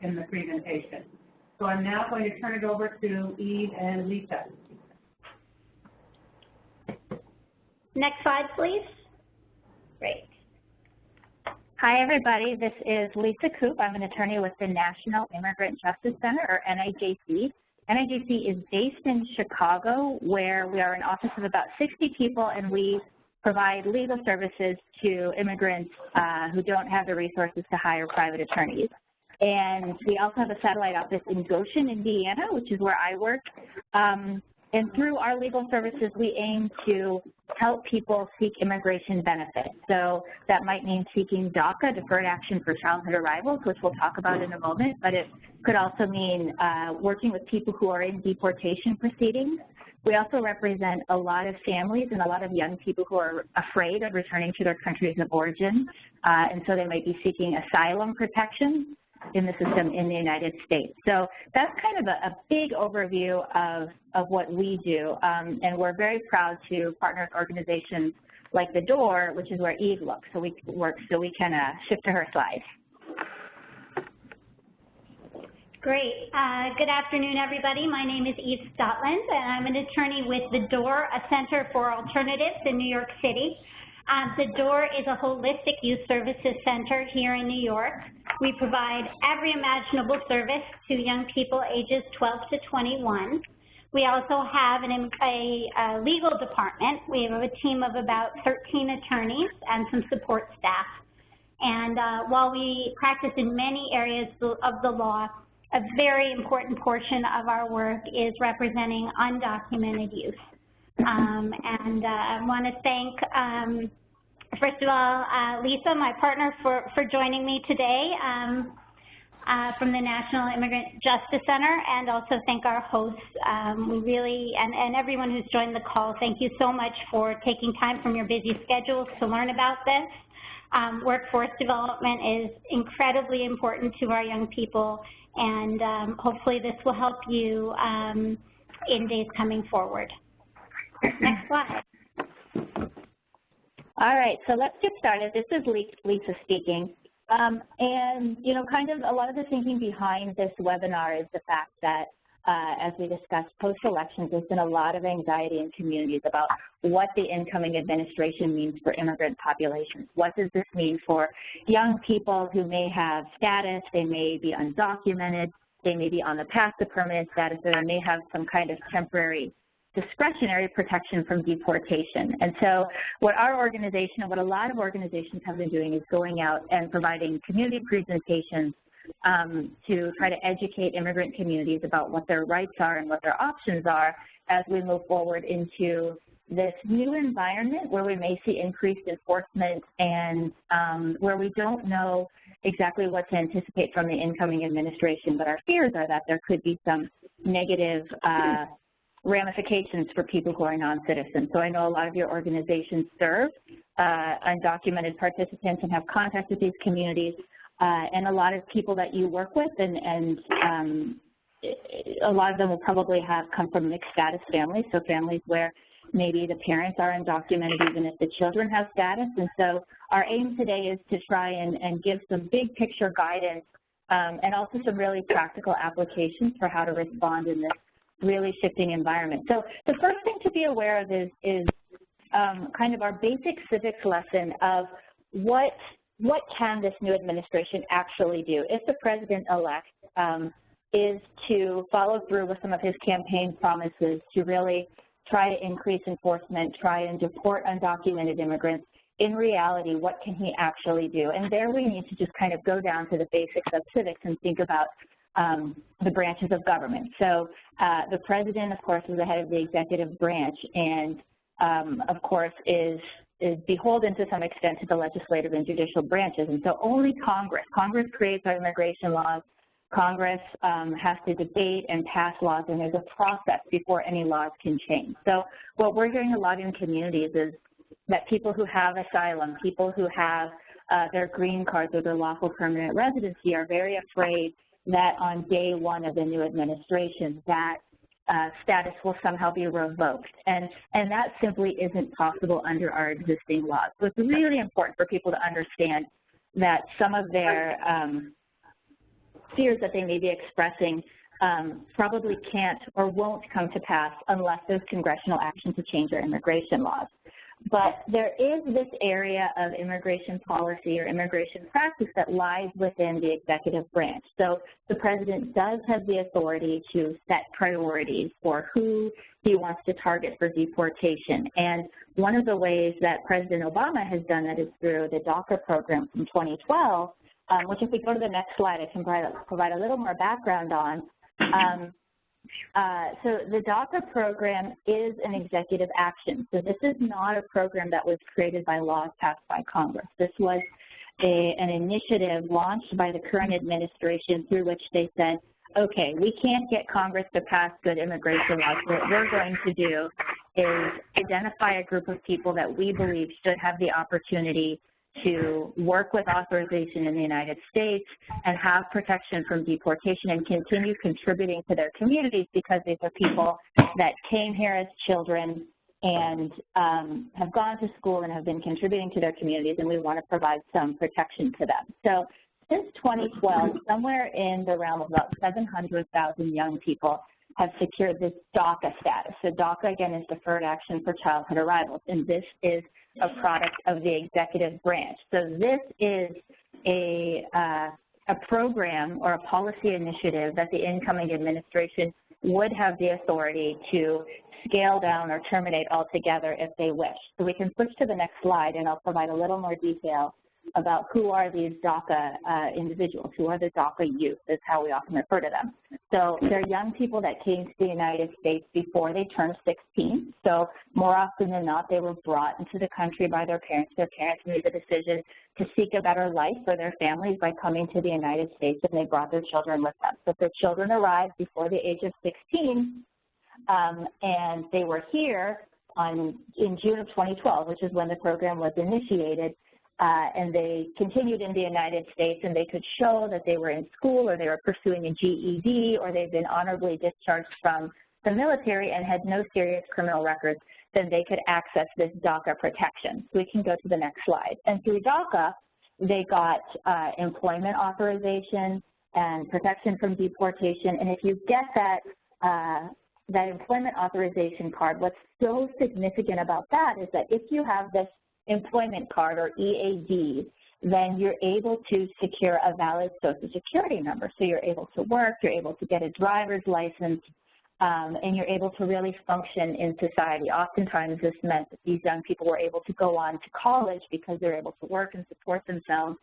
in the presentation. So I'm now going to turn it over to Eve and Lisa. Next slide, please. Great. Hi, everybody. This is Lisa Coop. I'm an attorney with the National Immigrant Justice Center, or NIJC. NIJC is based in Chicago, where we are an office of about 60 people, and we provide legal services to immigrants who don't have the resources to hire private attorneys. And we also have a satellite office in Goshen, Indiana, which is where I work. And through our legal services, we aim to help people seek immigration benefits. So that might mean seeking DACA, Deferred Action for Childhood Arrivals, which we'll talk about in a moment, but it could also mean working with people who are in deportation proceedings. We also represent a lot of families and a lot of young people who are afraid of returning to their countries of origin, and so they might be seeking asylum protection in the system in the United States. So that's kind of a big overview of what we do, and we're very proud to partner with organizations like The Door, which is where Eve looks, so we can shift to her slides. Great. Good afternoon, everybody. My name is Eve Scotland, and I'm an attorney with The Door, a Center for Alternatives in New York City. The Door is a holistic youth services center here in New York. We provide every imaginable service to young people ages 12 to 21. We also have a legal department. We have a team of about 13 attorneys and some support staff. And while we practice in many areas of the law, a very important portion of our work is representing undocumented youth. I want to thank, first of all, Lisa, my partner, for joining me today from the National Immigrant Justice Center, and also thank our hosts. We really, and everyone who's joined the call, thank you so much for taking time from your busy schedules to learn about this. Workforce development is incredibly important to our young people, and hopefully this will help you in days coming forward. Next slide. All right, so let's get started. This is Lisa speaking. And, you know, kind of a lot of the thinking behind this webinar is the fact that, as we discussed, post-elections, there's been a lot of anxiety in communities about what the incoming administration means for immigrant populations. What does this mean for young people who may have status, they may be undocumented, they may be on the path to permanent status, or they may have some kind of temporary discretionary protection from deportation. And so what our organization and what a lot of organizations have been doing is going out and providing community presentations to try to educate immigrant communities about what their rights are and what their options are as we move forward into this new environment where we may see increased enforcement and where we don't know exactly what to anticipate from the incoming administration, but our fears are that there could be some negative ramifications for people who are non-citizens. So I know a lot of your organizations serve undocumented participants and have contact with these communities, and a lot of people that you work with, and a lot of them will probably have come from mixed status families, so families where maybe the parents are undocumented even if the children have status. And so our aim today is to try and give some big picture guidance and also some really practical applications for how to respond in this really shifting environment. So the first thing to be aware of is kind of our basic civics lesson of what can this new administration actually do if the president-elect is to follow through with some of his campaign promises to really try to increase enforcement, try and deport undocumented immigrants. In reality, what can he actually do? And there we need to just kind of go down to the basics of civics and think about the branches of government. So the president, of course, is the head of the executive branch, and of course is beholden to some extent to the legislative and judicial branches. And so only Congress creates our immigration laws. Congress has to debate and pass laws, and there's a process before any laws can change. So what we're hearing a lot in communities is that people who have asylum, people who have their green cards or their lawful permanent residency are very afraid that on day one of the new administration, that status will somehow be revoked. And that simply isn't possible under our existing laws. So it's really important for people to understand that some of their fears that they may be expressing probably can't or won't come to pass unless there's congressional action to change our immigration laws. But there is this area of immigration policy or immigration practice that lies within the executive branch. So the president does have the authority to set priorities for who he wants to target for deportation. And one of the ways that President Obama has done that is through the DACA program from 2012, which if we go to the next slide, I can provide a little more background on. So the DACA program is an executive action. So this is not a program that was created by laws passed by Congress. This was an initiative launched by the current administration through which they said, okay, we can't get Congress to pass good immigration laws. What we're going to do is identify a group of people that we believe should have the opportunity to work with authorization in the United States and have protection from deportation and continue contributing to their communities, because these are people that came here as children and have gone to school and have been contributing to their communities, and we want to provide some protection to them. So since 2012, somewhere in the realm of about 700,000 young people have secured this DACA status. So DACA, again, is Deferred Action for Childhood Arrivals, and this is a product of the executive branch. So this is a program or a policy initiative that the incoming administration would have the authority to scale down or terminate altogether if they wish. So we can switch to the next slide, and I'll provide a little more detail about who are these DACA individuals, who are the DACA youth, is how we often refer to them. So they're young people that came to the United States before they turned 16. So more often than not, they were brought into the country by their parents. Their parents made the decision to seek a better life for their families by coming to the United States, and they brought their children with them. So if their children arrived before the age of 16, and they were here in June of 2012, which is when the program was initiated, and they continued in the United States, and they could show that they were in school or they were pursuing a GED or they've been honorably discharged from the military and had no serious criminal records, then they could access this DACA protection. So we can go to the next slide. And through DACA, they got employment authorization and protection from deportation. And if you get that employment authorization card, what's so significant about that is that if you have this employment card or EAD, then you're able to secure a valid Social Security number. So you're able to work, you're able to get a driver's license, and you're able to really function in society. Oftentimes this meant that these young people were able to go on to college because they're able to work and support themselves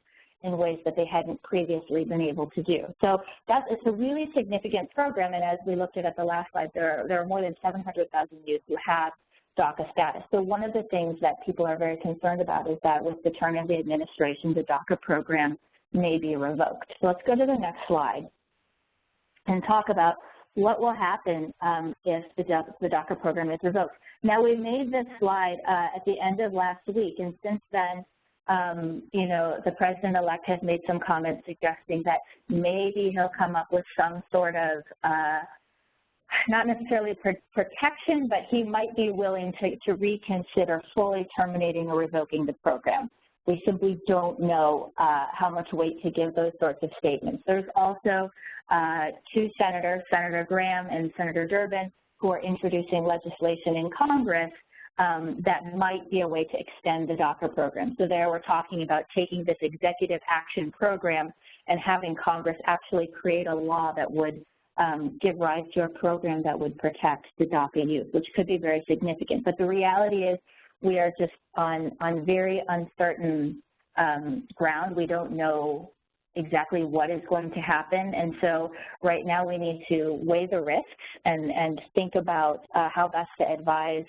in ways that they hadn't previously been able to do. So it's a really significant program, and as we looked at the last slide, there are more than 700,000 youth who have DACA status. So one of the things that people are very concerned about is that with the turn of the administration, the DACA program may be revoked. So let's go to the next slide and talk about what will happen if the DACA program is revoked. Now, we made this slide at the end of last week, and since then, you know, the president-elect has made some comments suggesting that maybe he'll come up with some sort of not necessarily protection, but he might be willing to reconsider fully terminating or revoking the program. We simply don't know how much weight to give those sorts of statements. There's also two senators, Senator Graham and Senator Durbin, who are introducing legislation in Congress that might be a way to extend the DACA program. So there we're talking about taking this executive action program and having Congress actually create a law that would give rise to a program that would protect the DACA youth, which could be very significant. But the reality is we are just on very uncertain ground. We don't know exactly what is going to happen. And so right now we need to weigh the risks and think about how best to advise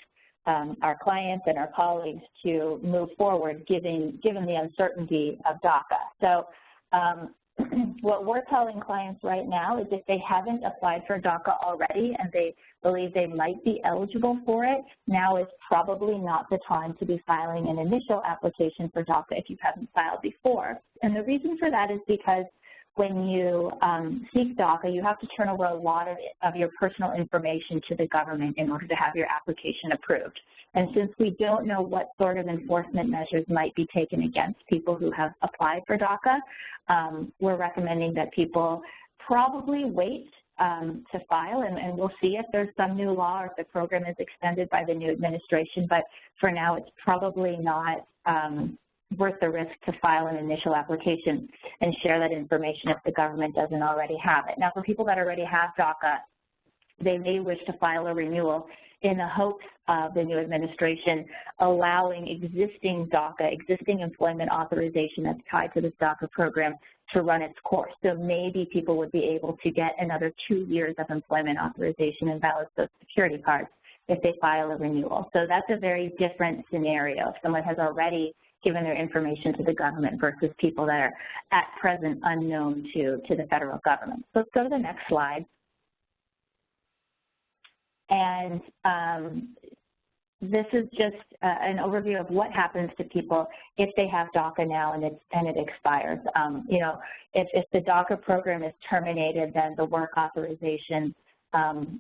our clients and our colleagues to move forward given the uncertainty of DACA. So what we're telling clients right now is if they haven't applied for DACA already and they believe they might be eligible for it, now is probably not the time to be filing an initial application for DACA if you haven't filed before. And the reason for that is because when you seek DACA, you have to turn over a lot of your personal information to the government in order to have your application approved. And since we don't know what sort of enforcement measures might be taken against people who have applied for DACA, we're recommending that people probably wait to file, and we'll see if there's some new law or if the program is extended by the new administration, but for now it's probably not worth the risk to file an initial application and share that information if the government doesn't already have it. Now, for people that already have DACA, they may wish to file a renewal in the hopes of the new administration allowing existing DACA, existing employment authorization that's tied to this DACA program to run its course. So maybe people would be able to get another 2 years of employment authorization and valid Social Security cards if they file a renewal. So that's a very different scenario if someone has already given their information to the government versus people that are at present unknown to the federal government. So let's go to the next slide. And this is just an overview of what happens to people if they have DACA now and it expires. You know, if the DACA program is terminated, then the work authorization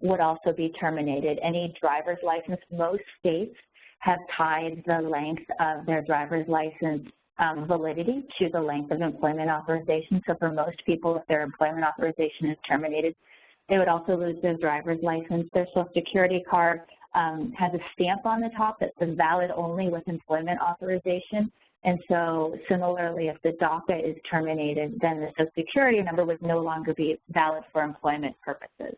would also be terminated. Any driver's license, most states have tied the length of their driver's license validity to the length of employment authorization. So for most people, if their employment authorization is terminated, they would also lose their driver's license. Their Social Security card has a stamp on the top that says valid only with employment authorization. And so similarly, if the DACA is terminated, then the Social Security number would no longer be valid for employment purposes.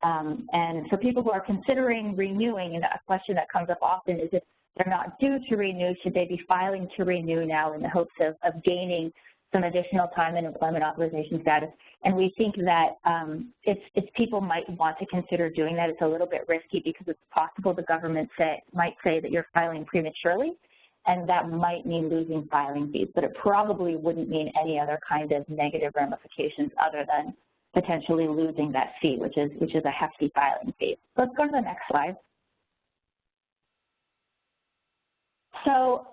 And for people who are considering renewing, and a question that comes up often is if they're not due to renew, should they be filing to renew now in the hopes of gaining some additional time in employment authorization status? And we think that if people might want to consider doing that, it's a little bit risky because it's possible the government might say that you're filing prematurely, and that might mean losing filing fees, but it probably wouldn't mean any other kind of negative ramifications other than potentially losing that fee, which is a hefty filing fee. Let's go to the next slide. So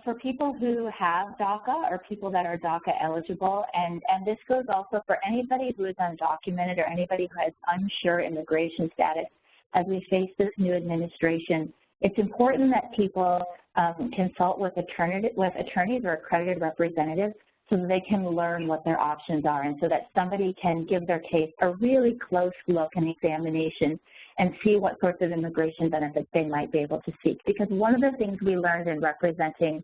for people who have DACA or people that are DACA eligible, and this goes also for anybody who is undocumented or anybody who has unsure immigration status, as we face this new administration, it's important that people consult with attorneys or accredited representatives so that they can learn what their options are and so that somebody can give their case a really close look and examination and see what sorts of immigration benefits they might be able to seek. Because one of the things we learned in representing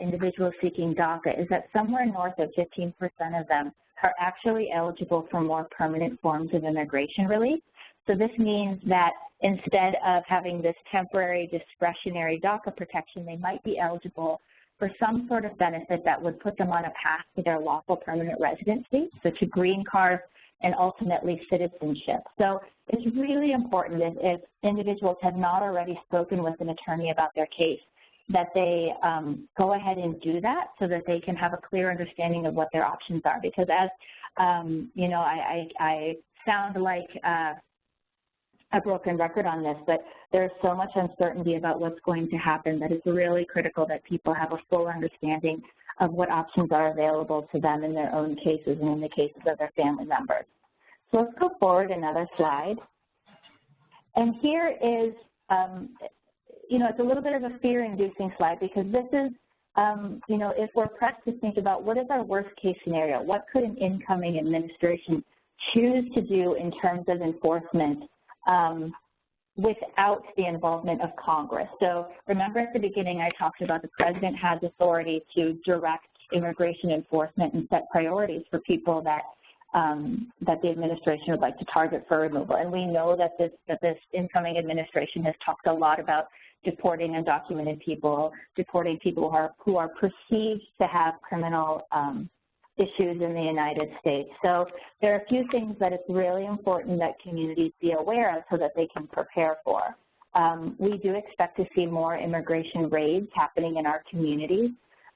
individuals seeking DACA is that somewhere north of 15% of them are actually eligible for more permanent forms of immigration relief. So this means that instead of having this temporary discretionary DACA protection, they might be eligible for some sort of benefit that would put them on a path to their lawful permanent residency, so to green card and ultimately citizenship. So it's really important if individuals have not already spoken with an attorney about their case, that they go ahead and do that so that they can have a clear understanding of what their options are. Because as, you know, I sound like a broken record on this, but there's so much uncertainty about what's going to happen that it's really critical that people have a full understanding of what options are available to them in their own cases and in the cases of their family members. So let's go forward another slide. And here is, you know, it's a little bit of a fear-inducing slide because this is, you know, if we're pressed to think about what is our worst-case scenario, what could an incoming administration choose to do in terms of enforcement without the involvement of Congress. So remember at the beginning I talked about the president has authority to direct immigration enforcement and set priorities for people that that the administration would like to target for removal. And we know that this incoming administration has talked a lot about deporting undocumented people, deporting people who are perceived to have criminal issues in the United States. So there are a few things that it's really important that communities be aware of so that they can prepare for. We do expect to see more immigration raids happening in our communities,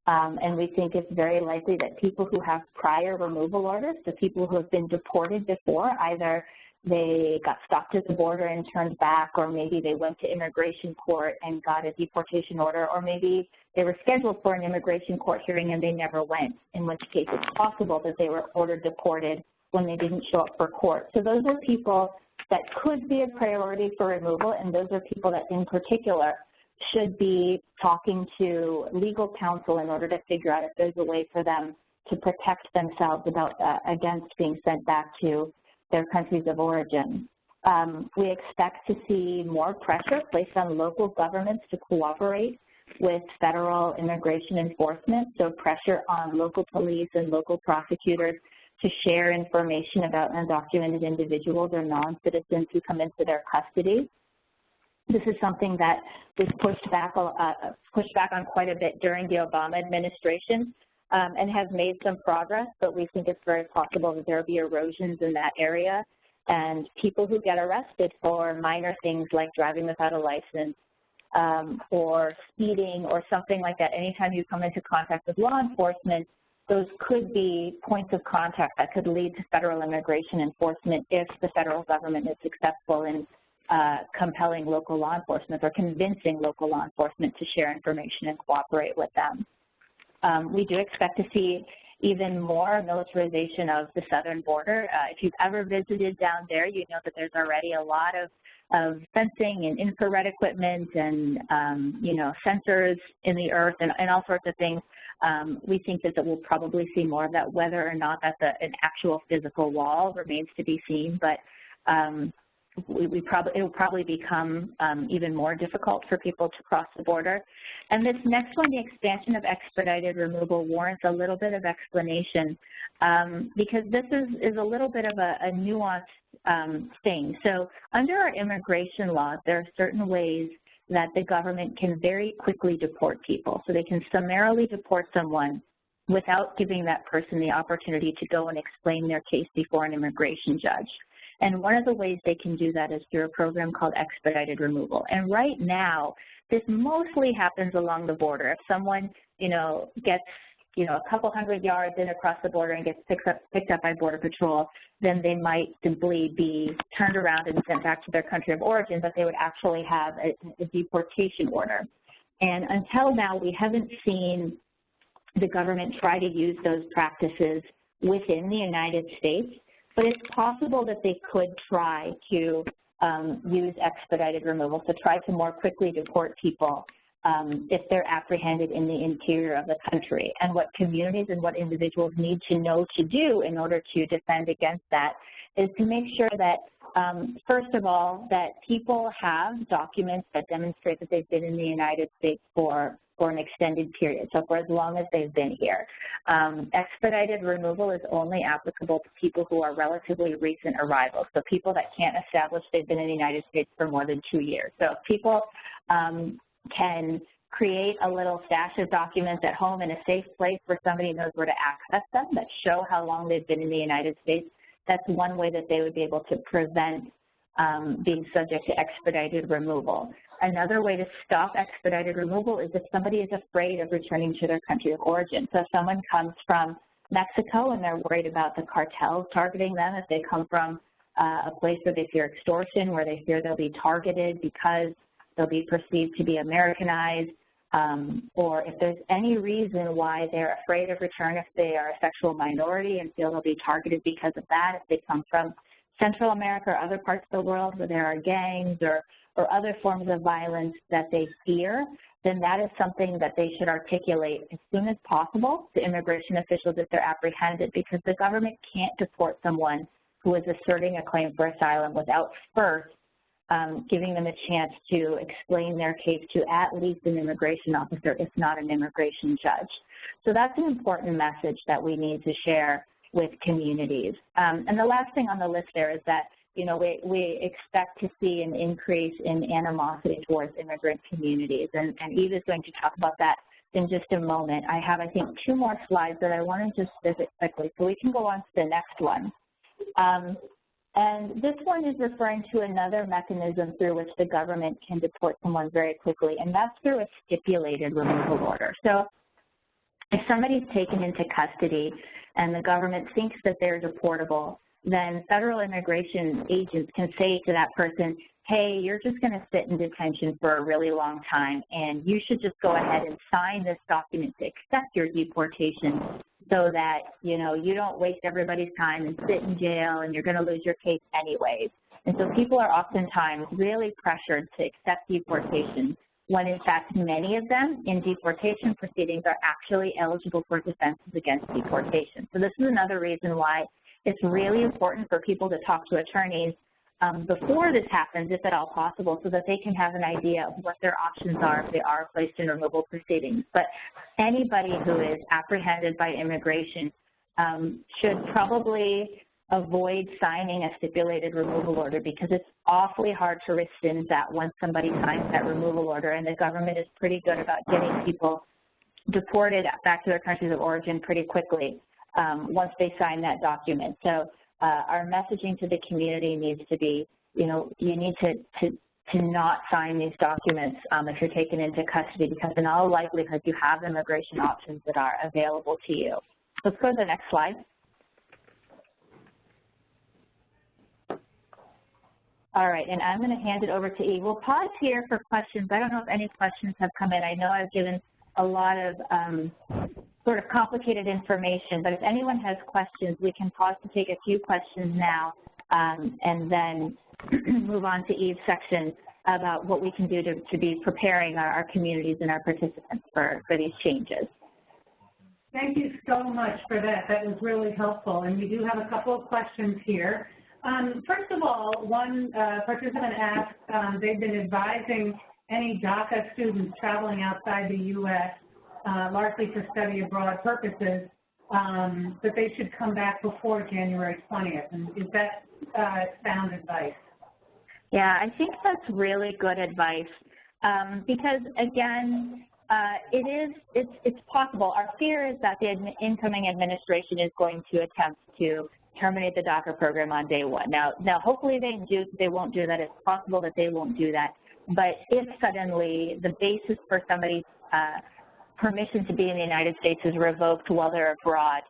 and we think it's very likely that people who have prior removal orders, so people who have been deported before, either they got stopped at the border and turned back, or maybe they went to immigration court and got a deportation order, or maybe they were scheduled for an immigration court hearing and they never went, in which case it's possible that they were ordered deported when they didn't show up for court. So those are people that could be a priority for removal, and those are people that in particular should be talking to legal counsel in order to figure out if there's a way for them to protect themselves against being sent back to their countries of origin. We expect to see more pressure placed on local governments to cooperate with federal immigration enforcement, so pressure on local police and local prosecutors to share information about undocumented individuals or non-citizens who come into their custody. This is something that was pushed back on quite a bit during the Obama administration and has made some progress, but we think it's very possible that there will be erosions in that area. And people who get arrested for minor things like driving without a license or speeding or something like that, anytime you come into contact with law enforcement, those could be points of contact that could lead to federal immigration enforcement if the federal government is successful in compelling local law enforcement or convincing local law enforcement to share information and cooperate with them. We do expect to see even more militarization of the southern border. If you've ever visited down there, you know that there's already a lot of fencing and infrared equipment and, you know, sensors in the earth and all sorts of things. We think that we'll probably see more of that, whether or not that an actual physical wall remains to be seen, but it will probably become even more difficult for people to cross the border. And this next one, the expansion of expedited removal, warrants a little bit of explanation because this is a little bit of a nuanced thing. So under our immigration laws, there are certain ways that the government can very quickly deport people. So they can summarily deport someone without giving that person the opportunity to go and explain their case before an immigration judge. And one of the ways they can do that is through a program called expedited removal. And right now, this mostly happens along the border. If someone, you know, gets, you know, a couple hundred yards in across the border and gets picked up by Border Patrol, then they might simply be turned around and sent back to their country of origin, but they would actually have a deportation order. And until now, we haven't seen the government try to use those practices within the United States. But it's possible that they could try to use expedited removal, so try to more quickly deport people if they're apprehended in the interior of the country. And what communities and what individuals need to know to do in order to defend against that is to make sure that, first of all, that people have documents that demonstrate that they've been in the United States for an extended period, so for as long as they've been here. Expedited removal is only applicable to people who are relatively recent arrivals, so people that can't establish they've been in the United States for more than 2 years. So if people can create a little stash of documents at home in a safe place where somebody knows where to access them that show how long they've been in the United States, that's one way that they would be able to prevent being subject to expedited removal. Another way to stop expedited removal is if somebody is afraid of returning to their country of origin. So if someone comes from Mexico and they're worried about the cartels targeting them, if they come from a place where they fear extortion, where they fear they'll be targeted because they'll be perceived to be Americanized, or if there's any reason why they're afraid of return, if they are a sexual minority and feel they'll be targeted because of that, if they come from Central America or other parts of the world where there are gangs or other forms of violence that they fear, then that is something that they should articulate as soon as possible to immigration officials if they're apprehended, because the government can't deport someone who is asserting a claim for asylum without first giving them a chance to explain their case to at least an immigration officer, if not an immigration judge. So that's an important message that we need to share with communities. And the last thing on the list there is that, you know, we expect to see an increase in animosity towards immigrant communities, and Eve is going to talk about that in just a moment. I have, I think, 2 more slides that I want to just visit quickly, so we can go on to the next one. And this one is referring to another mechanism through which the government can deport someone very quickly, and that's through a stipulated removal order. So if somebody's taken into custody and the government thinks that they're deportable, then federal immigration agents can say to that person, hey, you're just going to sit in detention for a really long time, and you should just go ahead and sign this document to accept your deportation so that, you know, you don't waste everybody's time and sit in jail and you're going to lose your case anyways. And so people are oftentimes really pressured to accept deportation when in fact many of them in deportation proceedings are actually eligible for defenses against deportation. So this is another reason why it's really important for people to talk to attorneys before this happens, if at all possible, so that they can have an idea of what their options are if they are placed in removal proceedings. But anybody who is apprehended by immigration should probably avoid signing a stipulated removal order, because it's awfully hard to rescind that once somebody signs that removal order, and the government is pretty good about getting people deported back to their countries of origin pretty quickly once they sign that document. So our messaging to the community needs to be, you need to not sign these documents if you're taken into custody, because in all likelihood you have immigration options that are available to you. Let's go to the next slide. All right, and I'm going to hand it over to Eve. We'll pause here for questions. I don't know if any questions have come in. I know I've given a lot of sort of complicated information, but if anyone has questions, we can pause to take a few questions now and then move on to Eve's section about what we can do to be preparing our communities and our participants for these changes. Thank you so much for that. That was really helpful, and we do have a couple of questions here. First of all, one participant asked, they've been advising any DACA students traveling outside the U.S., largely for study abroad purposes, that they should come back before January 20th. And is that sound advice? Yeah, I think that's really good advice because, again, it's possible. Our fear is that the incoming administration is going to attempt to terminate the DACA program on day one. Now hopefully they won't do that. It's possible that they won't do that. But if suddenly the basis for somebody's permission to be in the United States is revoked while they're abroad,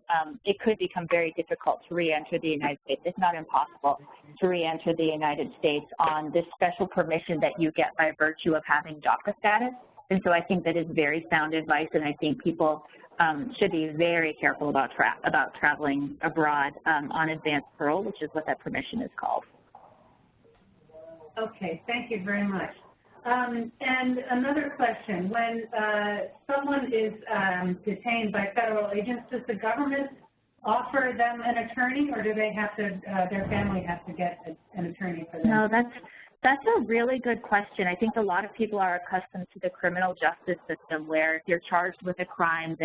it could become very difficult to re-enter the United States, if not impossible, to re-enter the United States on this special permission that you get by virtue of having DACA status. And so I think that is very sound advice, and I think people should be very careful about traveling abroad on advanced parole, which is what that permission is called. Okay, thank you very much. And another question, when someone is detained by federal agents, does the government offer them an attorney, or do they have to, their family has to get an attorney for them? No, that's a really good question. I think a lot of people are accustomed to the criminal justice system where if you're charged with a crime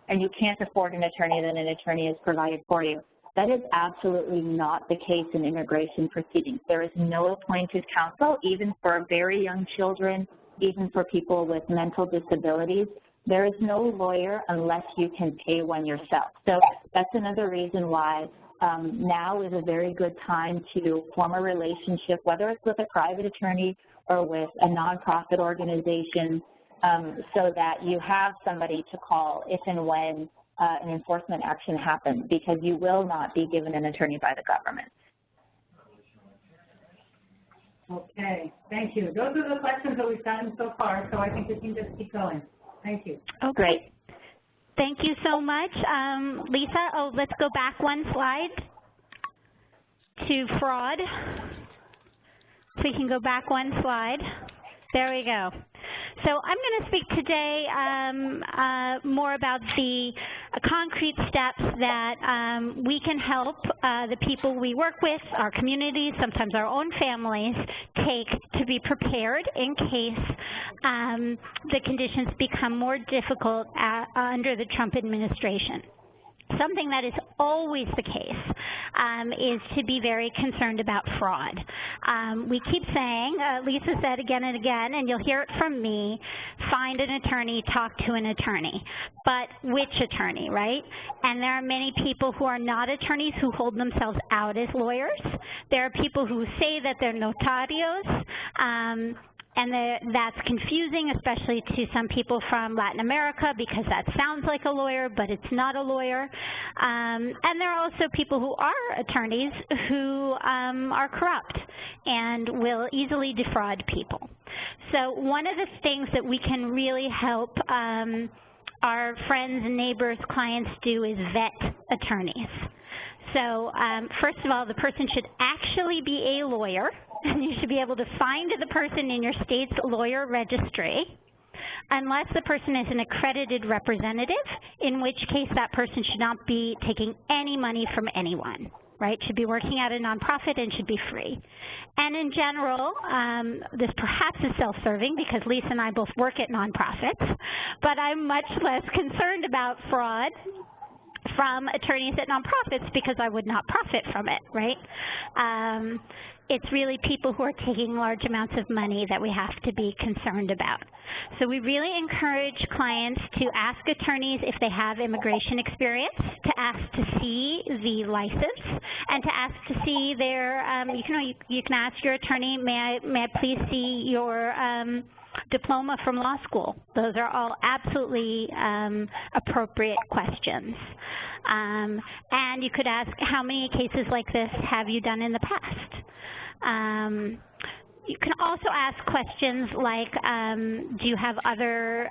and you can't afford an attorney, then an attorney is provided for you. That is absolutely not the case in immigration proceedings. There is no appointed counsel, even for very young children, even for people with mental disabilities. There is no lawyer unless you can pay one yourself. So that's another reason why now is a very good time to form a relationship, whether it's with a private attorney or with a nonprofit organization, so that you have somebody to call if and when an enforcement action happens, because you will not be given an attorney by the government. Okay, thank you. Those are the questions that we've gotten so far, so I think we can just keep going. Thank you. Oh, great. Thank you so much. Lisa, let's go back one slide to fraud. So we can go back one slide. There we go. So I'm going to speak today more about the concrete steps that we can help the people we work with, our communities, sometimes our own families, take to be prepared in case the conditions become more difficult under the Trump administration. Something that is always the case is to be very concerned about fraud. We keep saying, Lisa said again and again, and you'll hear it from me, find an attorney, talk to an attorney. But which attorney, right? And there are many people who are not attorneys who hold themselves out as lawyers. There are people who say that they're notarios, and that's confusing, especially to some people from Latin America, because that sounds like a lawyer, but it's not a lawyer. And there are also people who are attorneys who are corrupt and will easily defraud people. So one of the things that we can really help our friends, neighbors, clients do is vet attorneys. So first of all, the person should actually be a lawyer, and you should be able to find the person in your state's lawyer registry. unless the person is an accredited representative, in which case that person should not be taking any money from anyone, right? Should be working at a nonprofit and should be free. And in general, this perhaps is self-serving because Lisa and I both work at nonprofits, but I'm much less concerned about fraud from attorneys at nonprofits because I would not profit from it, right? It's really people who are taking large amounts of money that we have to be concerned about. So we really encourage clients to ask attorneys if they have immigration experience, to ask to see the license, and to ask to see their, you can ask your attorney, may I please see your diploma from law school. Those are all absolutely appropriate questions. And you could ask, how many cases like this have you done in the past? You can also ask questions like, do you have other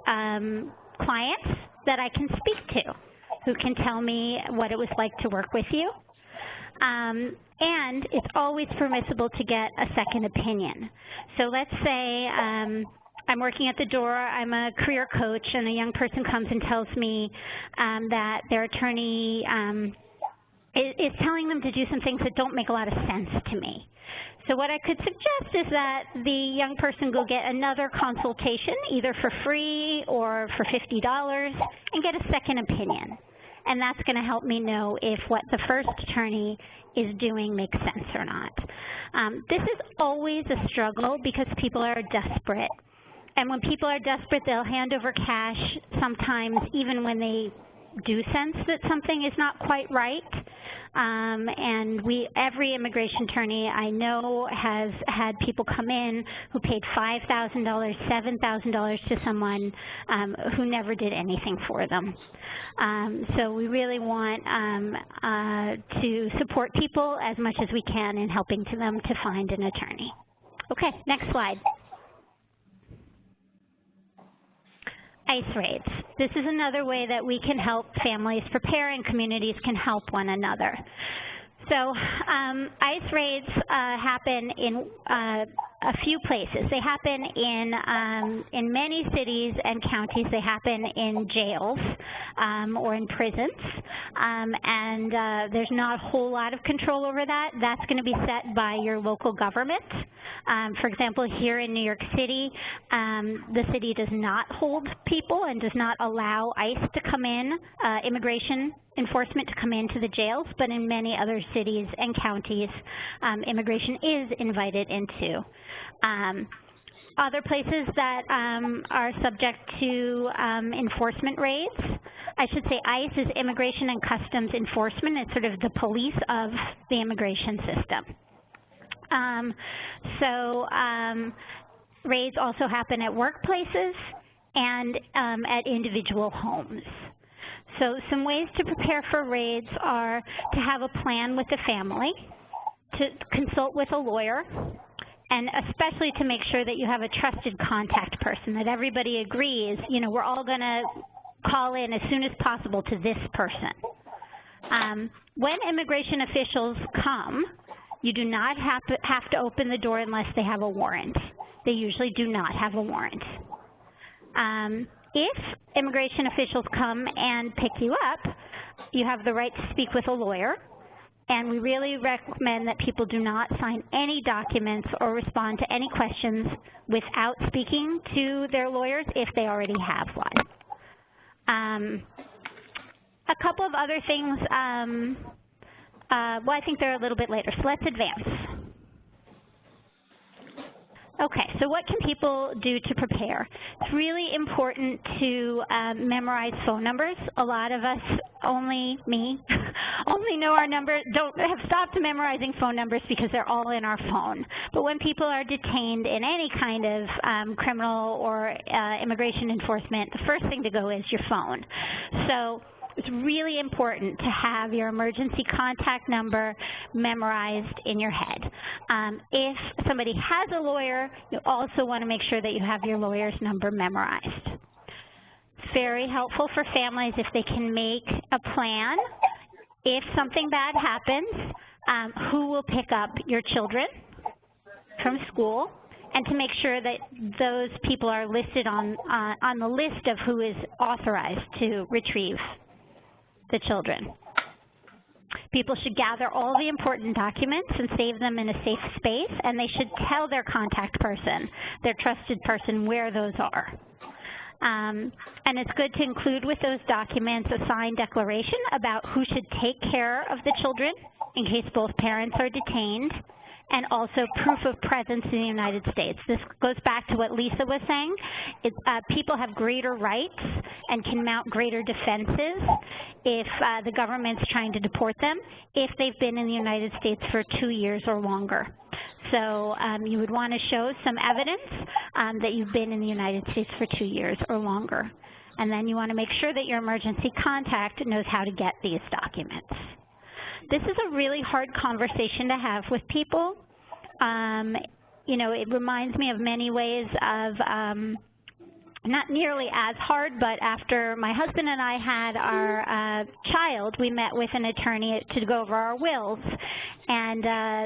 clients that I can speak to who can tell me what it was like to work with you? And it's always permissible to get a second opinion. So let's say I'm working at the door, I'm a career coach, and a young person comes and tells me that their attorney is telling them to do some things that don't make a lot of sense to me. So what I could suggest is that the young person go get another consultation, either for free or for $50, and get a second opinion. And that's going to help me know if what the first attorney is doing makes sense or not. This is always a struggle because people are desperate. And when people are desperate, they'll hand over cash sometimes even when they do sense that something is not quite right. And every immigration attorney I know has had people come in who paid $5,000, $7,000 to someone who never did anything for them. So we really want to support people as much as we can in helping them to find an attorney. Okay, next slide. ICE raids. This is another way that we can help families prepare and communities can help one another. So ICE raids happen in a few places. They happen in many cities and counties. They happen in jails or in prisons, and there's not a whole lot of control over that. That's going to be set by your local government. For example, here in New York City, the city does not hold people and does not allow ICE to come in, immigration enforcement to come into the jails, but in many other cities and counties, immigration is invited into. Other places that are subject to enforcement raids, I should say ICE is Immigration and Customs Enforcement. It's sort of the police of the immigration system. Raids also happen at workplaces and at individual homes. So some ways to prepare for raids are to have a plan with the family, to consult with a lawyer, and especially to make sure that you have a trusted contact person, that everybody agrees, you know, we're all going to call in as soon as possible to this person. When immigration officials come, you do not have to open the door unless they have a warrant. They usually do not have a warrant. If immigration officials come and pick you up, you have the right to speak with a lawyer, and we really recommend that people do not sign any documents or respond to any questions without speaking to their lawyers if they already have one. A couple of other things, well, I think they're a little bit later, so let's advance. Okay, so what can people do to prepare? It's really important to memorize phone numbers. A lot of us, only me, only know our numbers, have stopped memorizing phone numbers because they're all in our phone. But when people are detained in any kind of criminal or immigration enforcement, the first thing to go is your phone. So it's really important to have your emergency contact number memorized in your head. If somebody has a lawyer, you also want to make sure that you have your lawyer's number memorized. It's very helpful for families if they can make a plan. If something bad happens, who will pick up your children from school? and to make sure that those people are listed on the list of who is authorized to retrieve the children. People should gather all the important documents and save them in a safe space, and they should tell their contact person, their trusted person, where those are. And it's good to include with those documents a signed declaration about who should take care of the children in case both parents are detained, and also proof of presence in the United States. This goes back to what Lisa was saying. People have greater rights and can mount greater defenses if the government's trying to deport them if they've been in the United States for 2 years or longer. So you would want to show some evidence that you've been in the United States for 2 years or longer. And then you want to make sure that your emergency contact knows how to get these documents. This is a really hard conversation to have with people. You know, it reminds me of many ways of, not nearly as hard, but after my husband and I had our child, we met with an attorney to go over our wills. And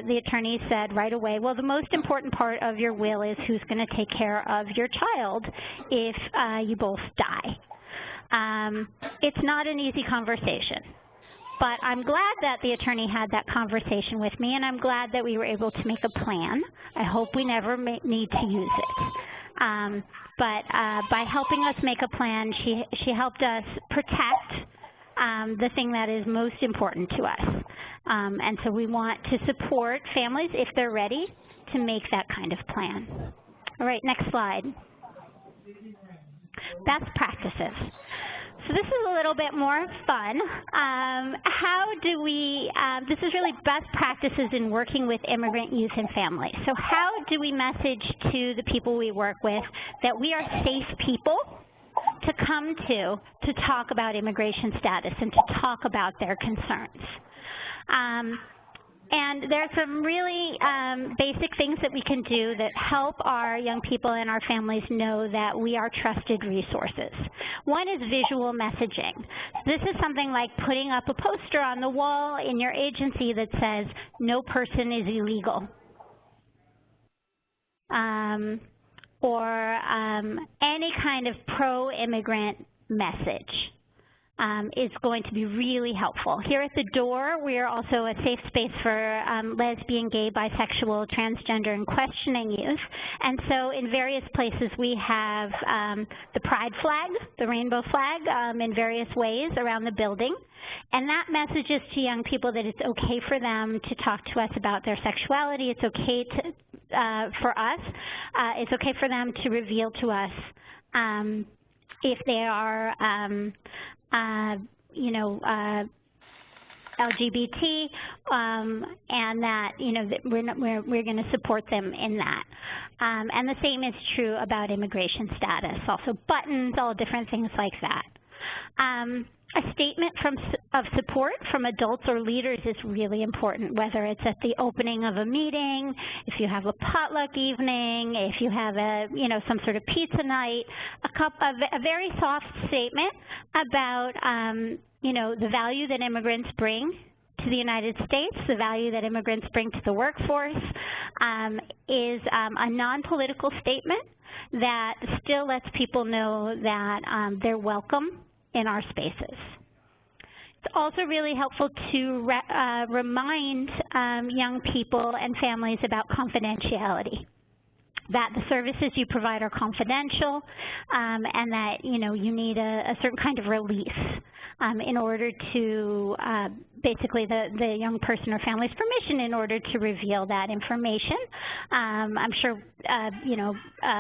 the attorney said right away, well, the most important part of your will is who's going to take care of your child if you both die. It's not an easy conversation. But I'm glad that the attorney had that conversation with me, and I'm glad that we were able to make a plan. I hope we never need to use it. But by helping us make a plan, she helped us protect the thing that is most important to us. And so we want to support families, if they're ready, to make that kind of plan. All right, next slide. Best practices. So this is a little bit more fun. How do we, this is really best practices in working with immigrant youth and families. So how do we message to the people we work with that we are safe people to come to talk about immigration status and to talk about their concerns? And there's some really basic things that we can do that help our young people and our families know that we are trusted resources. One is visual messaging. This is something like putting up a poster on the wall in your agency that says, no person is illegal. Or any kind of pro-immigrant message. Is going to be really helpful. Here at the door, we are also a safe space for lesbian, gay, bisexual, transgender, and questioning youth. And so in various places we have the pride flag, the rainbow flag, in various ways around the building. And that messages to young people that it's okay for them to talk to us about their sexuality. It's okay to, for us, it's okay for them to reveal to us if they are LGBT, and that, you know, that we're going to support them in that. And the same is true about immigration status, also buttons, all different things like that. A statement of support from adults or leaders is really important, whether it's at the opening of a meeting, if you have a potluck evening, if you have a, you know, some sort of pizza night, a very soft statement about, you know, the value that immigrants bring to the United States, the value that immigrants bring to the workforce, is a non-political statement that still lets people know that they're welcome in our spaces. It's also really helpful to remind young people and families about confidentiality, that the services you provide are confidential, and that, you know, you need a certain kind of release in order to basically the young person or family's permission in order to reveal that information. I'm sure, you know,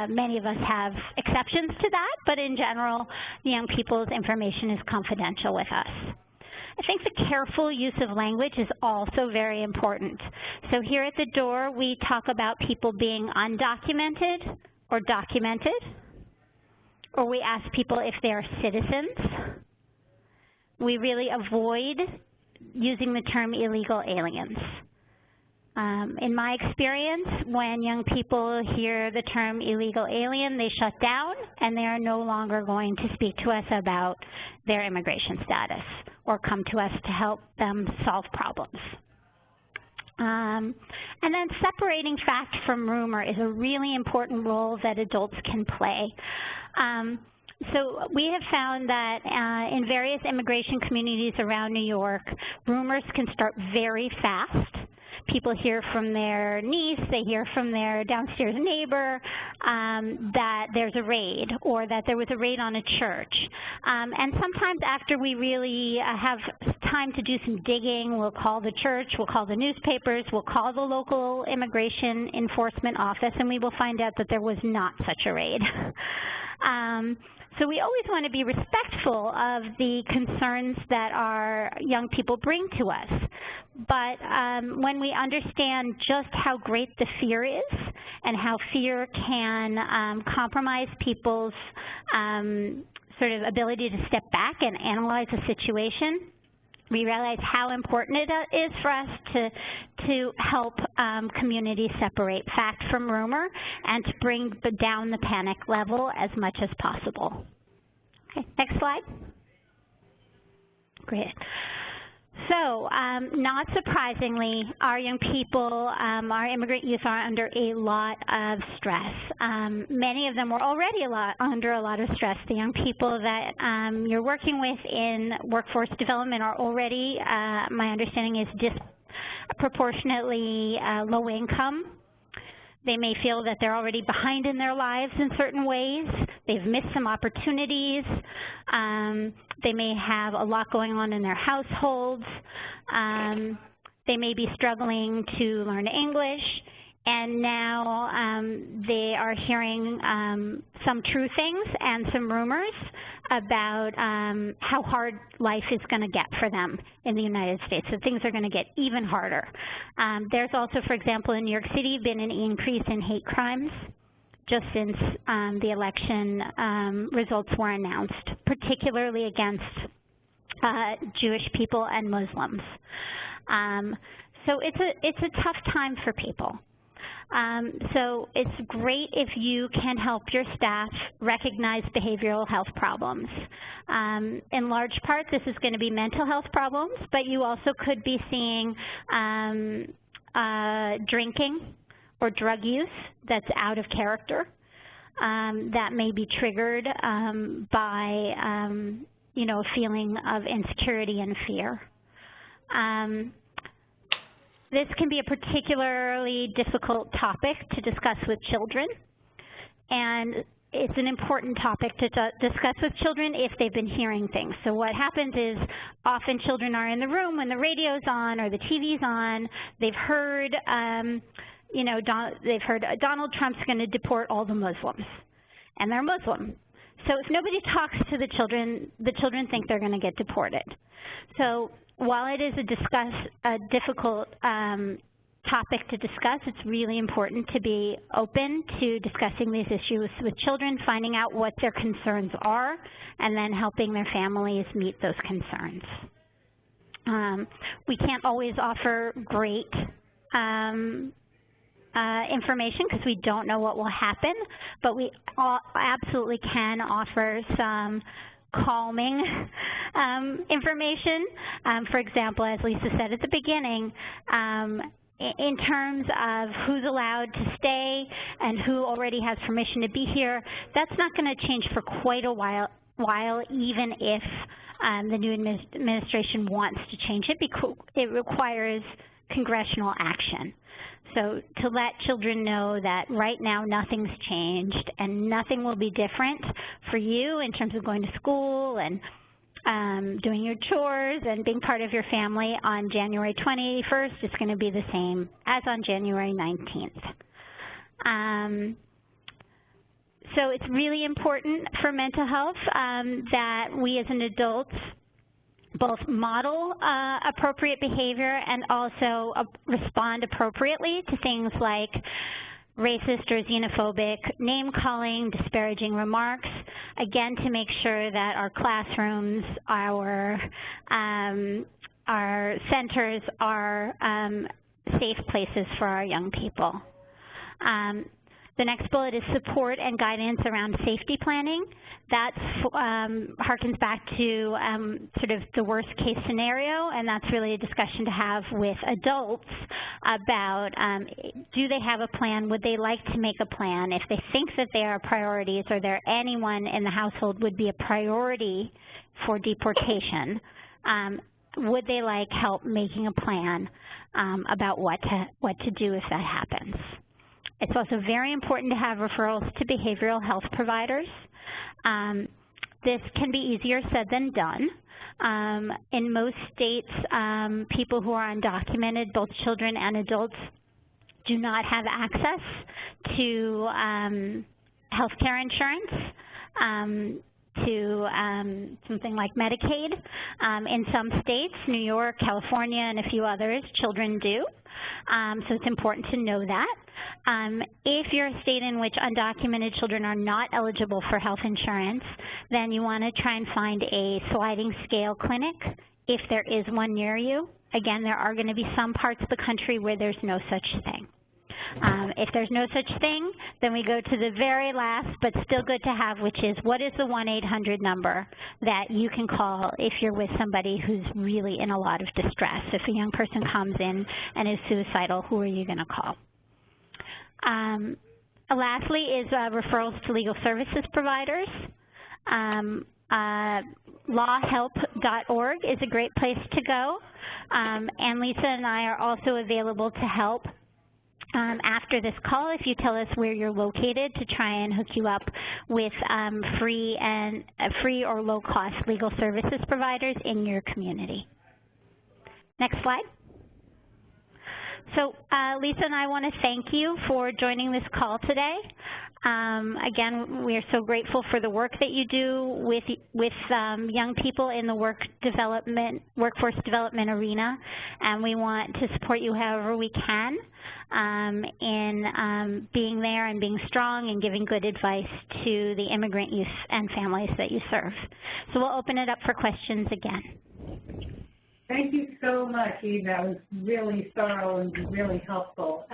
many of us have exceptions to that, but in general, the young people's information is confidential with us. I think the careful use of language is also very important. So here at the door, we talk about people being undocumented or documented, or we ask people if they are citizens. We really avoid using the term illegal aliens. In my experience, when young people hear the term illegal alien, they shut down and they are no longer going to speak to us about their immigration status or come to us to help them solve problems. And And then separating fact from rumor is a really important role that adults can play. So we have found that in various immigration communities around New York, rumors can start very fast. People hear from their niece, they hear from their downstairs neighbor that there's a raid or that there was a raid on a church. And sometimes after we really have time to do some digging, we'll call the church, we'll call the newspapers, we'll call the local immigration enforcement office, and we will find out that there was not such a raid. So we always want to be respectful of the concerns that our young people bring to us. But when we understand just how great the fear is and how fear can compromise people's sort of ability to step back and analyze a situation, we realize how important it is for us to help communities separate fact from rumor and to bring down the panic level as much as possible. Okay, next slide. Great. So, not surprisingly, our young people, our immigrant youth are under a lot of stress. Many of them were already under a lot of stress. The young people that you're working with in workforce development are already, my understanding is, disproportionately low income. They may feel that they're already behind in their lives in certain ways. They've missed some opportunities. They may have a lot going on in their households. They may be struggling to learn English. And now they are hearing some true things and some rumors about how hard life is going to get for them in the United States. So things are going to get even harder. There's also, for example, in New York City, been an increase in hate crimes just since the election results were announced, particularly against Jewish people and Muslims. So it's a tough time for people. So it's great if you can help your staff recognize behavioral health problems. In large part, this is going to be mental health problems, but you also could be seeing drinking or drug use that's out of character, that may be triggered by, you know, a feeling of insecurity and fear. This can be a particularly difficult topic to discuss with children, and it's an important topic to discuss with children if they've been hearing things. So what happens is often children are in the room when the radio's on or the TV's on. They've heard, you know, they've heard Donald Trump's going to deport all the Muslims, and they're Muslim. So if nobody talks to the children think they're going to get deported. So while it is a difficult topic to discuss, it's really important to be open to discussing these issues with children, finding out what their concerns are, and then helping their families meet those concerns. We can't always offer great information because we don't know what will happen, but we absolutely can offer some calming information. For example, as Lisa said at the beginning, in terms of who's allowed to stay and who already has permission to be here, that's not going to change for quite a while even if the new administration wants to change it, because it requires congressional action. So to let children know that right now nothing's changed and nothing will be different for you in terms of going to school and doing your chores and being part of your family on January 21st, it's going to be the same as on January 19th. So it's really important for mental health that we as an adults both model appropriate behavior and also respond appropriately to things like racist or xenophobic name-calling, disparaging remarks, again, to make sure that our classrooms, our centers are safe places for our young people. The next bullet is support and guidance around safety planning. That harkens back to sort of the worst case scenario, and that's really a discussion to have with adults about do they have a plan, would they like to make a plan, if they think that they are priorities, or there anyone in the household would be a priority for deportation, would they like help making a plan about what to do if that happens. It's also very important to have referrals to behavioral health providers. This can be easier said than done. In most states, people who are undocumented, both children and adults, do not have access to health care insurance, to something like Medicaid. In some states, New York, California, and a few others, children do. So it's important to know that. If you're a state in which undocumented children are not eligible for health insurance, then you want to try and find a sliding scale clinic if there is one near you. Again, there are going to be some parts of the country where there's no such thing. If there's no such thing, then we go to the very last, but still good to have, which is what is the 1-800 number that you can call if you're with somebody who's really in a lot of distress. If a young person comes in and is suicidal, who are you going to call? Lastly is referrals to legal services providers. Lawhelp.org is a great place to go, and Lisa and I are also available to help after this call if you tell us where you're located to try and hook you up with free or low-cost legal services providers in your community. Next slide. So Lisa and I want to thank you for joining this call today. Again, we are so grateful for the work that you do with young people in the workforce development arena, and we want to support you however we can in being there and being strong and giving good advice to the immigrant youth and families that you serve. So we'll open it up for questions again. Thank you so much, Eve. That was really thorough and really helpful.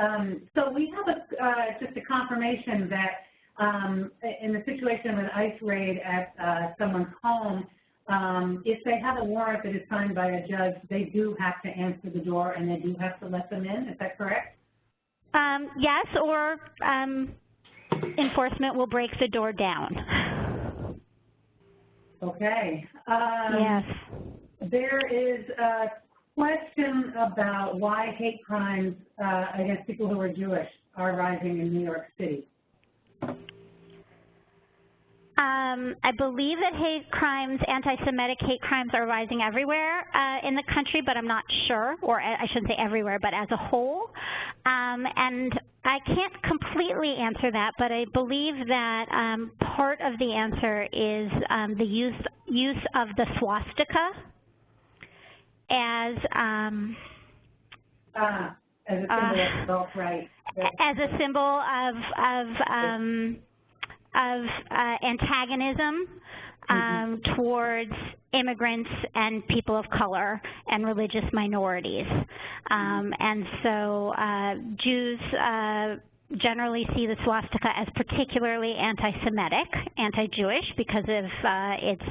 So we have just a confirmation that in the situation of an ICE raid at someone's home, if they have a warrant that is signed by a judge, they do have to answer the door and they do have to let them in. Is that correct? Yes, or enforcement will break the door down. Okay. Yes. There is a question about why hate crimes against people who are Jewish are rising in New York City. I believe that hate crimes, anti-Semitic hate crimes are rising everywhere in the country, but I'm not sure, or I shouldn't say everywhere, but as a whole. And I can't completely answer that, but I believe that part of the answer is the use of the swastika as a symbol of self-right. As a symbol of antagonism towards immigrants and people of color and religious minorities. And so Jews generally see the swastika as particularly anti-Semitic, anti-Jewish, because of its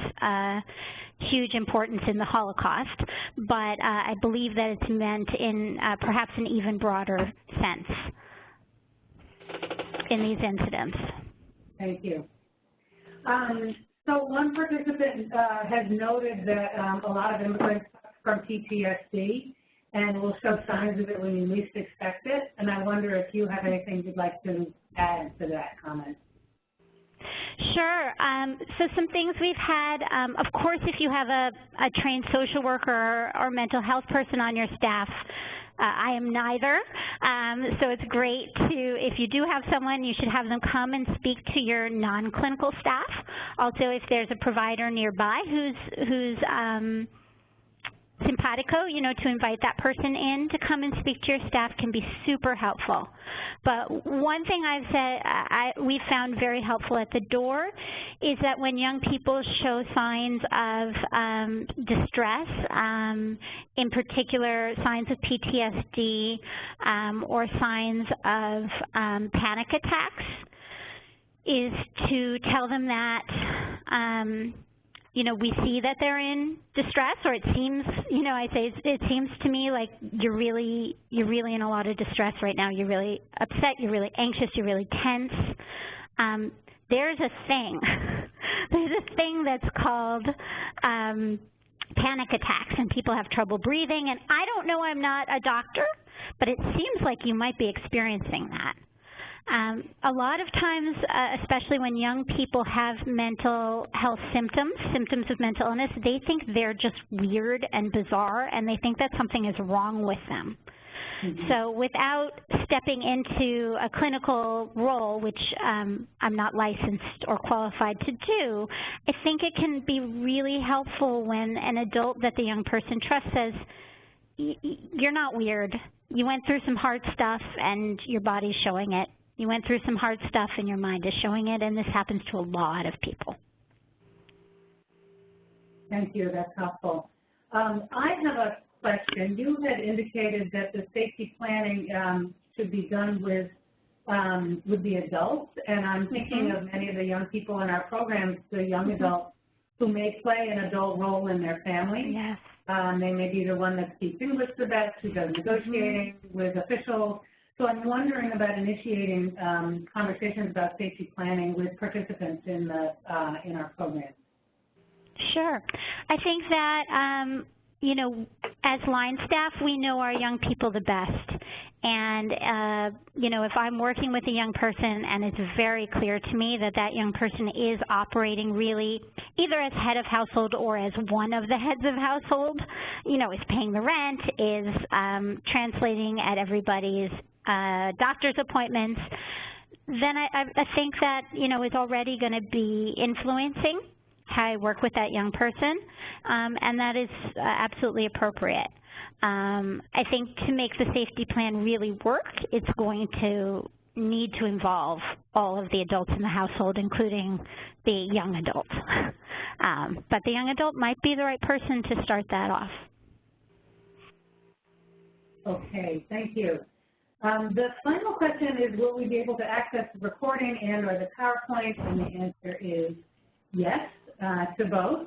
huge importance in the Holocaust, but I believe that it's meant in perhaps an even broader sense in these incidents. Thank you. So one participant has noted that a lot of immigrants from PTSD and will show signs of it when you least expect it, and I wonder if you have anything you'd like to add to that comment. Sure. So some things we've had, of course, if you have a trained social worker or mental health person on your staff, I am neither, so it's great to, if you do have someone, you should have them come and speak to your non-clinical staff. Also, if there's a provider nearby who's simpatico, to invite that person in to come and speak to your staff can be super helpful. But one thing I've said we found very helpful at the door is that when young people show signs of distress, in particular signs of PTSD or signs of panic attacks, is to tell them that, you know, we see that they're in distress, or it seems, you know, I say it seems to me like you're really in a lot of distress right now. You're really upset. You're really anxious. You're really tense. There's a thing. There's a thing that's called panic attacks, and people have trouble breathing. And I don't know. I'm not a doctor, but it seems like you might be experiencing that. A lot of times, especially when young people have mental health symptoms of mental illness, they think they're just weird and bizarre, and they think that something is wrong with them. Mm-hmm. So without stepping into a clinical role, which I'm not licensed or qualified to do, I think it can be really helpful when an adult that the young person trusts says, you're not weird. You went through some hard stuff, and your body's showing it. You went through some hard stuff and your mind is showing it, and this happens to a lot of people. Thank you. That's helpful. I have a question. You had indicated that the safety planning should be done with the adults, and I'm thinking of many of the young people in our programs, the young adults who may play an adult role in their family. Yes. They may be the one that speaks English the best, who does negotiating with officials. So I'm wondering about initiating conversations about safety planning with participants in our program. Sure. I think that, you know, as line staff, we know our young people the best. And, you know, if I'm working with a young person and it's very clear to me that that young person is operating really either as head of household or as one of the heads of household, you know, is paying the rent, is translating at everybody's doctor's appointments, then I think that, you know, is already going to be influencing how I work with that young person, and that is absolutely appropriate. I think to make the safety plan really work, it's going to need to involve all of the adults in the household, including the young adult. But the young adult might be the right person to start that off. Okay, thank you. The final question is, will we be able to access the recording and or the PowerPoint? And the answer is yes to both.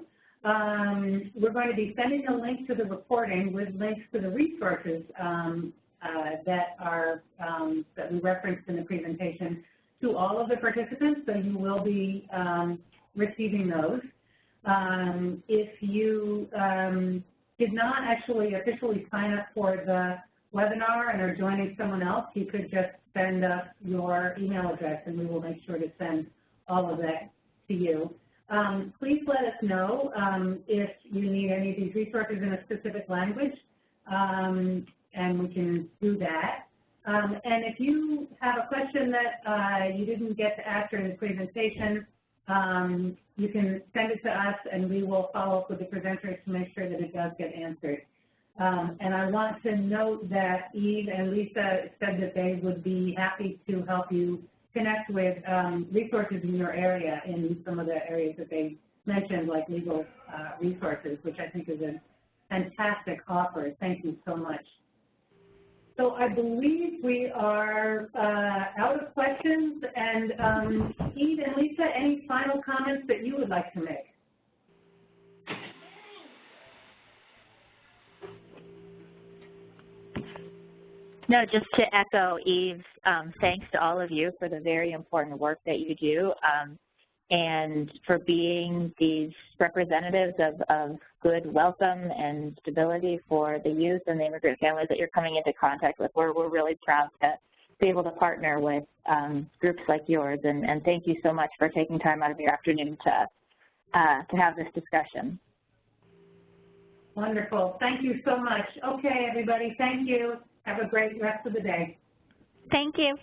We're going to be sending a link to the recording with links to the resources that we referenced in the presentation to all of the participants, so you will be receiving those. If you did not actually officially sign up for the webinar and are joining someone else, you could just send us your email address and we will make sure to send all of that to you. Please let us know if you need any of these resources in a specific language, and we can do that. And if you have a question that you didn't get to ask during the presentation, you can send it to us and we will follow up with the presenters to make sure that it does get answered. And I want to note that Eve and Lisa said that they would be happy to help you connect with resources in your area in some of the areas that they mentioned, like legal resources, which I think is a fantastic offer. Thank you so much. So I believe we are out of questions. And Eve and Lisa, any final comments that you would like to make? No, just to echo Eve's thanks to all of you for the very important work that you do and for being these representatives of good welcome and stability for the youth and the immigrant families that you're coming into contact with. We're really proud to be able to partner with groups like yours, and thank you so much for taking time out of your afternoon to have this discussion. Wonderful. Thank you so much. Okay, everybody, thank you. Have a great rest of the day. Thank you.